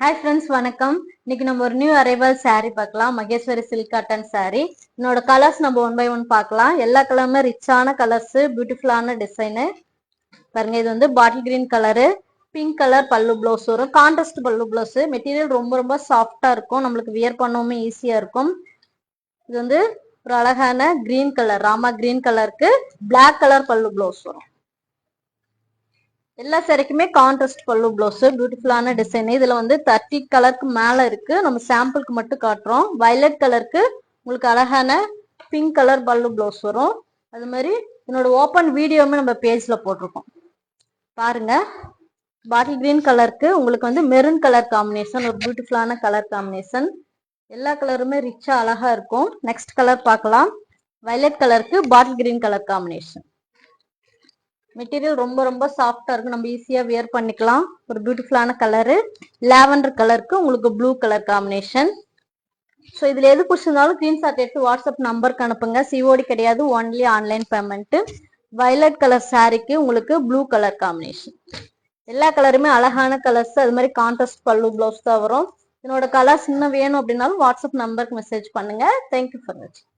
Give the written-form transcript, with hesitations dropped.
Hi friends, வணக்கம். இன்னைக்கு நம்ம ஒரு நியூ அரைவல் saree பார்க்கலாம். Maheswari silk cotton saree. என்னோட கலர்ஸ் நம்ம ஒன் பை ஒன் பார்க்கலாம். எல்லா கலருமே ரிச்சான கலர்ஸ், பியூட்டிஃபுல்லான டிசைனு பாருங்க. இது வந்து bottle green colour, pink colour பல்லு பிளவுஸ் வரும். கான்ட்ராஸ்ட் பல்லு பிளவுஸ். மெட்டீரியல் ரொம்ப ரொம்ப சாஃப்டா இருக்கும், நம்மளுக்கு வியர் பண்ணவுமே ஈஸியா இருக்கும். இது வந்து ஒரு அழகான கிரீன் கலர், ராமா கிரீன் கலருக்கு பிளாக் கலர் பல்லு பிளவுஸ் வரும். எல்லா சாரிக்குமே கான்ட்ராஸ்ட் பல்லு பிளவுஸ், பியூட்டிஃபுல்லான டிசைன். இதுல வந்து 30 கலருக்கு மேல இருக்கு, நம்ம சாம்பிளுக்கு மட்டும் காட்டுறோம். வயலட் கலருக்கு உங்களுக்கு அழகான பிங்க் கலர் பல்லு பிளவுஸ் வரும். அது மாதிரி என்னோட ஓப்பன் வீடியோமே நம்ம பேஜ்ல போட்டிருக்கோம், பாருங்க. பாட்டில் கிரீன் கலருக்கு உங்களுக்கு வந்து மெரூன் கலர் காம்பினேஷன், ஒரு பியூட்டிஃபுல்லான கலர் காம்பினேஷன். எல்லா கலருமே ரிச்சா அழகா இருக்கும். நெக்ஸ்ட் கலர் பார்க்கலாம். வயலட் கலருக்கு bottle green colour combination. Material ரொம்ப ரொம்ப சாஃப்டா இருக்கும், நம்ம ஈஸியா வியர் பண்ணிக்கலாம். ஒரு பியூட்டிஃபுல்லான கலரு. லாவெண்டர் கலருக்கு உங்களுக்கு ப்ளூ கலர் காம்பினேஷன். ஸோ இதுல எது பிடிச்சிருந்தாலும் ஸ்கிரீன்ஷாட் எடுத்து வாட்ஸ்அப் நம்பருக்கு அனுப்புங்க. சிஓடி கிடையாது, only online payment. Violet colour சாரிக்கு உங்களுக்கு ப்ளூ கலர் காம்பினேஷன். எல்லா கலருமே அழகான கலர்ஸ், அது மாதிரி கான்ட்ராஸ்ட் பல்லு பிளவுஸ் தான் வரும். என்னோட கலர்ஸ் இன்னும் வேணும் அப்படின்னாலும் வாட்ஸ்அப் நம்பருக்கு மெசேஜ் பண்ணுங்க. தேங்க்யூ ஃபார் வாட்சிங்.